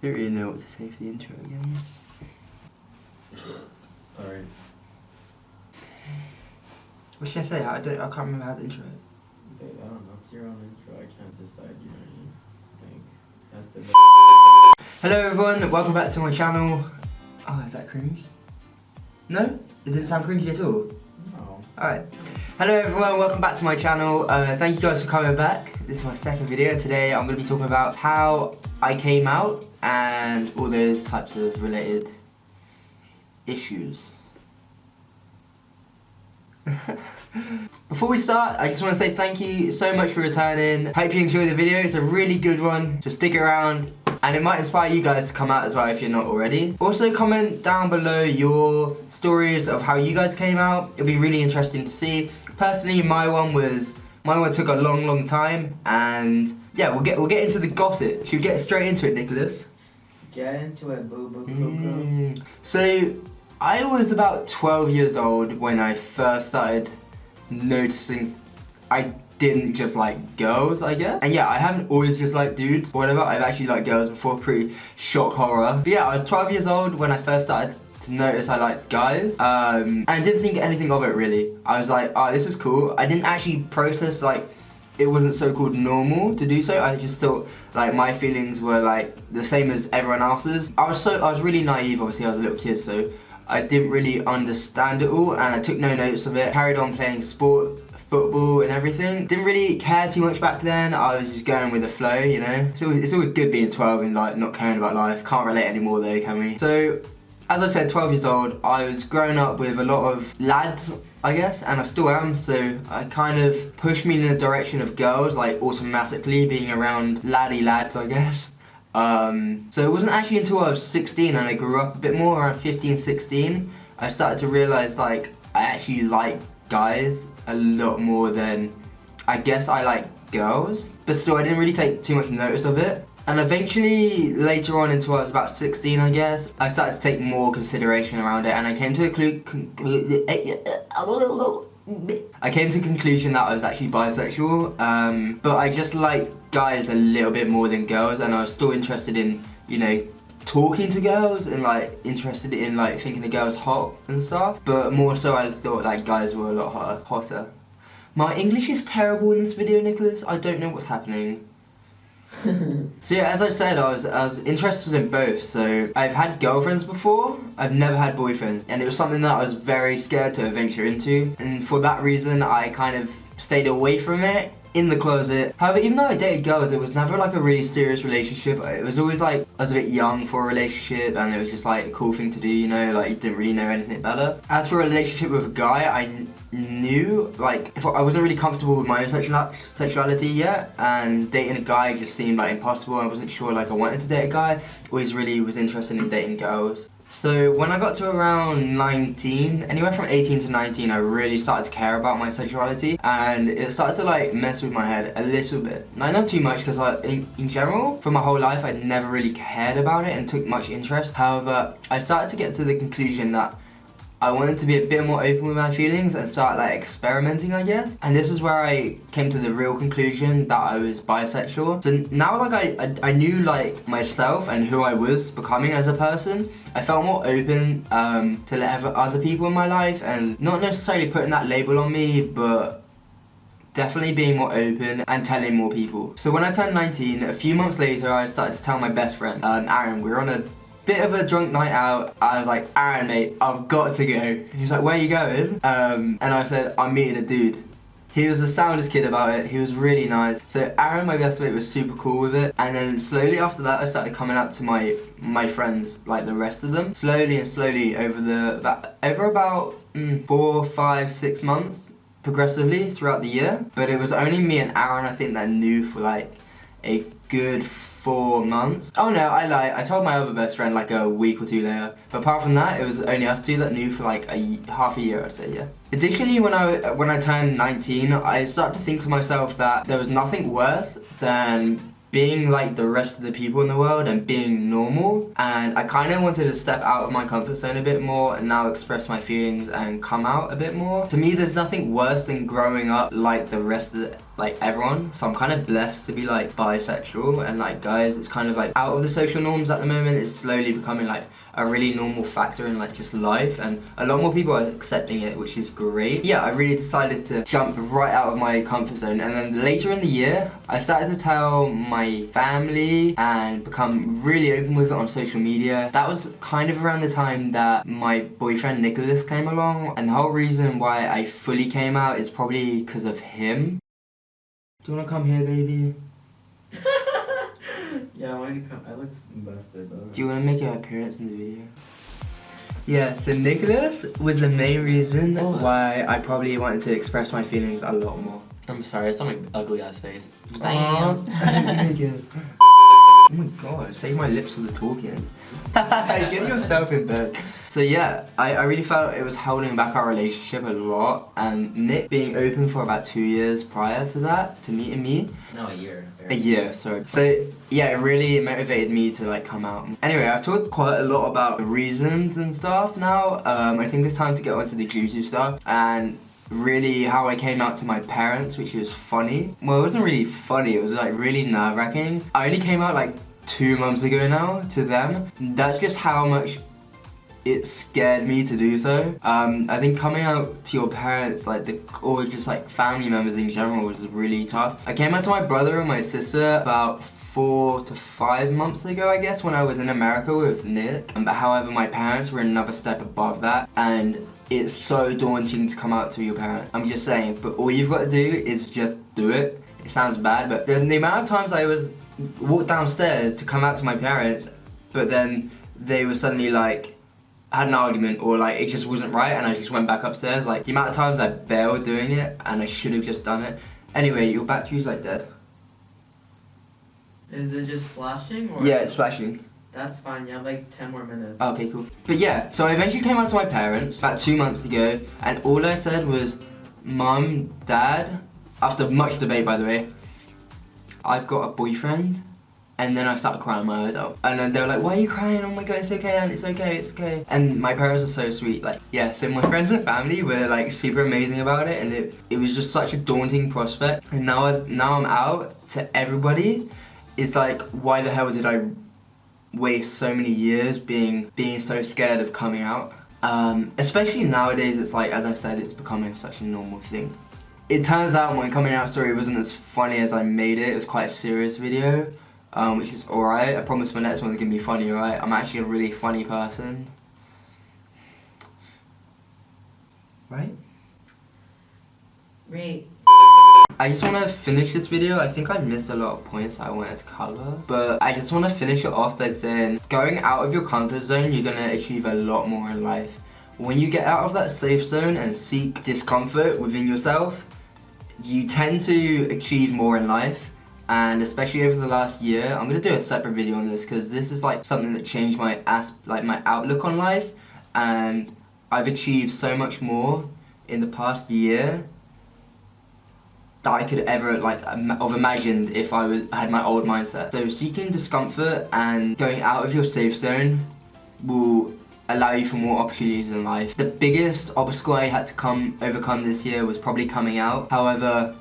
don't really know what to say for the intro again. Alright. What should I say? I can't remember how to intro it. Okay, I don't know. It's your own intro. I can't decide, you know what I mean? Like, that's the Hello everyone, welcome back to my channel. Oh, is that cringe? No? It didn't sound cringy at all? No. Alright. Hello everyone, welcome back to my channel. Thank you guys for coming back. This is my second video and today I'm going to be talking about how I came out and all those types of related issues. Before we start, I just want to say thank you so much for returning. Hope you enjoyed the video, it's a really good one, so stick around. And it might inspire you guys to come out as well if you're not already. Also comment down below your stories of how you guys came out. It'll be really interesting to see. Personally, my one took a long time, and yeah, we'll get into the gossip. Should we get straight into it, Nicholas? Get into it, boo boo coco. So, I was about 12 years old when I first started noticing I didn't just like girls, I guess. And yeah, I haven't always just liked dudes or whatever. I've actually liked girls before, pretty shock horror. But yeah, I was 12 years old when I first started to notice I liked guys. And I didn't think anything of it really. I was like, oh, this is cool. I didn't actually process like it wasn't so-called normal to do so. I just thought like my feelings were like the same as everyone else's. I was really naive, obviously I was a little kid, so I didn't really understand it all and I took no notice of it. Carried on playing sport, football and everything. Didn't really care too much back then. I was just going with the flow, you know. It's always good being 12 and like not caring about life. Can't relate anymore though, can we? So, as I said, 12 years old, I was growing up with a lot of lads, I guess, and I still am, so I kind of pushed me in the direction of girls, like automatically being around laddie lads, I guess. So it wasn't actually until I was 16 and I grew up a bit more, around 15, 16, I started to realise like I actually like guys a lot more than I guess I like girls. But still, I didn't really take too much notice of it. And eventually, later on until I was about 16, I guess, I started to take more consideration around it and I came to a conclusion that I was actually bisexual. But I just like guys a little bit more than girls and I was still interested in, you know, talking to girls and like interested in like thinking the girls hot and stuff, but more so I thought like guys were a lot hotter. My English is terrible in this video, Nicholas. I don't know what's happening. So yeah, as I said, I was interested in both. So I've had girlfriends before, I've never had boyfriends, and it was something that I was very scared to venture into, and for that reason I kind of stayed away from it, in the closet. However, even though I dated girls, it was never like a really serious relationship. It was always like I was a bit young for a relationship and it was just like a cool thing to do, you know, like you didn't really know anything better. As for a relationship with a guy, I knew like if I wasn't really comfortable with my own sexuality yet, and dating a guy just seemed like impossible. I wasn't sure like I wanted to date a guy. Always really was interested in dating girls. So when I got to around 19, anywhere from 18 to 19, I really started to care about my sexuality and it started to like mess with my head a little bit. Now, not too much because in general, for my whole life, I'd never really cared about it and took much interest. However, I started to get to the conclusion that I wanted to be a bit more open with my feelings and start like experimenting, I guess. And this is where I came to the real conclusion that I was bisexual. So now like I knew like myself and who I was becoming as a person, I felt more open to let other people in my life and not necessarily putting that label on me, but definitely being more open and telling more people. So when I turned 19, a few months later, I started to tell my best friend, Aaron. We were on a bit of a drunk night out. I was like, Aaron mate, I've got to go. And he was like, where are you going? And I said, I'm meeting a dude. He was the soundest kid about it, he was really nice. So Aaron, my best mate, was super cool with it. And then slowly after that, I started coming out to my friends, like the rest of them. Slowly and slowly over about 4, 5, 6 months, progressively throughout the year. But it was only me and Aaron, I think, that knew for like a good 4 months. Oh no, I lied. I told my other best friend like a week or two later. But apart from that, it was only us two that knew for like half a year, I'd say, yeah. Additionally, when I turned 19, I started to think to myself that there was nothing worse than being like the rest of the people in the world and being normal, and I kind of wanted to step out of my comfort zone a bit more and now express my feelings and come out a bit more. To me, there's nothing worse than growing up like the rest of like everyone, so I'm kind of blessed to be like bisexual, and like guys, it's kind of like out of the social norms at the moment. It's slowly becoming like a really normal factor in like just life, and a lot more people are accepting it, which is great. Yeah, I really decided to jump right out of my comfort zone, and then later in the year I started to tell my family and become really open with it on social media. That was kind of around the time that my boyfriend Nicholas came along, and the whole reason why I fully came out is probably because of him. Do you want to come here, baby? Yeah, I want to come. I look busted though. Do you want to make your appearance in the video? Yeah, so Nicholas was the main reason why I probably wanted to express my feelings a lot more. I'm sorry, it's on my ugly ass face. Bam! Oh my god, save my lips for the talking. Get yourself in bed. So yeah, I really felt it was holding back our relationship a lot, and Nick being open for about 2 years prior to that, to meeting me. No, a year. A year, sorry. So yeah, it really motivated me to like come out. Anyway, I've talked quite a lot about the reasons and stuff now. I think it's time to get onto the juicy stuff, and really how I came out to my parents, which was funny. Well, it wasn't really funny, it was like really nerve-wracking. I only came out like 2 months ago now to them. That's just how much it scared me to do so. I think coming out to your parents, like or just like family members in general, was really tough. I came out to my brother and my sister about 4 to 5 months ago, I guess, when I was in America with Nick. But however, my parents were another step above that, and it's so daunting to come out to your parents. I'm just saying, but all you've got to do is just do it. It sounds bad, but the amount of times I walked downstairs to come out to my parents, but then they were suddenly like, had an argument, or like it just wasn't right, and I just went back upstairs. Like the amount of times I bailed doing it, and I should have just done it. Anyway, your battery's like dead. Is it just flashing or? Yeah, it's flashing. That's fine, you have like 10 more minutes. Okay, cool. But yeah, so I eventually came out to my parents about 2 months ago, and all I said was, Mum, Dad, after much debate by the way, I've got a boyfriend. And then I started crying my eyes out. And then they were like, why are you crying? Oh my god, it's okay, and it's okay, it's okay. And my parents are so sweet. Like, yeah, so my friends and family were like super amazing about it, and it was just such a daunting prospect. And now I'm out to everybody. It's like, why the hell did I waste so many years being so scared of coming out? Especially nowadays, it's like, as I said, it's becoming such a normal thing. It turns out my coming out story wasn't as funny as I made it. It was quite a serious video. Which is alright. I promise my next one's gonna be funny, alright? I'm actually a really funny person. Right? Great. I just want to finish this video. I think I missed a lot of points I wanted to cover, but I just want to finish it off by saying, going out of your comfort zone, you're gonna achieve a lot more in life. When you get out of that safe zone and seek discomfort within yourself, you tend to achieve more in life. And especially over the last year, I'm gonna do a separate video on this because this is like something that changed my my outlook on life, and I've achieved so much more in the past year that I could ever have imagined if I had my old mindset. So seeking discomfort and going out of your safe zone will allow you for more opportunities in life. The biggest obstacle I had to overcome this year was probably coming out. However,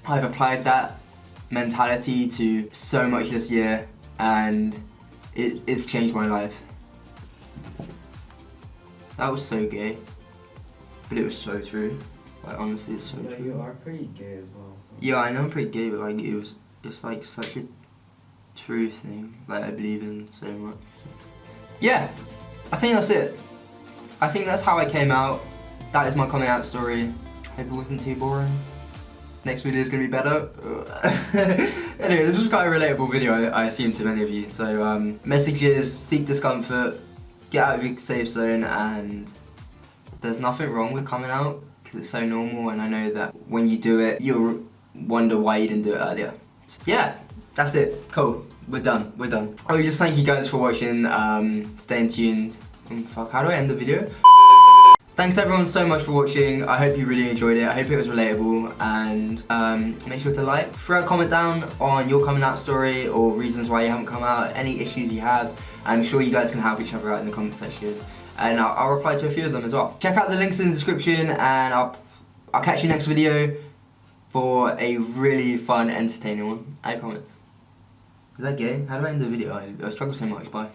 I've applied that mentality to so much this year, and it's changed my life. That was so gay, but it was so true. Like, honestly, it's so Yeah, true. you are pretty gay as well. So. Yeah, I know I'm pretty gay, but like it's like such a true thing. Like, I believe in so much. Yeah, I think that's it. I think that's how I came out. That is my coming out story. Hope it wasn't too boring. Next video is going to be better. Anyway, this is quite a relatable video, I assume, to many of you. So, messages, seek discomfort, get out of your safe zone, and there's nothing wrong with coming out because it's so normal, and I know that when you do it, you'll wonder why you didn't do it earlier. Yeah, that's it. Cool. We're done. We're done. I would just thank you guys for watching. Staying tuned. Fuck, how do I end the video? Thanks everyone so much for watching. I hope you really enjoyed it. I hope it was relatable, and make sure to like, throw a comment down on your coming out story or reasons why you haven't come out, any issues you have. I'm sure you guys can help each other out in the comment section, and I'll reply to a few of them as well. Check out the links in the description, and I'll catch you next video. for a really fun, entertaining one. I promise. Is that gay? How do I end the video? I struggle so much. Bye.